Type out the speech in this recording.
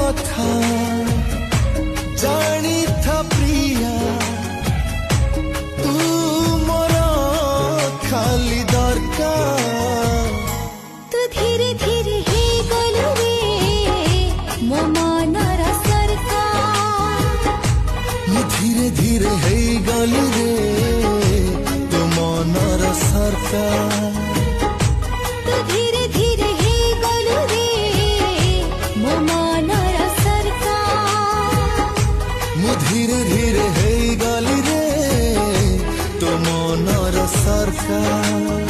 कथा जानी था प्रिया तू मोर खाली दरकार तू धीरे धीरे हे गलु रे मो मनर सरकार मु धीरे धीरे हे गलु रे तू मनर सरकार तू धीरे धीरे हे गलु रे मो मनर सरकार मु धीरे धीरे हे गलि रे तो मनर सरकार।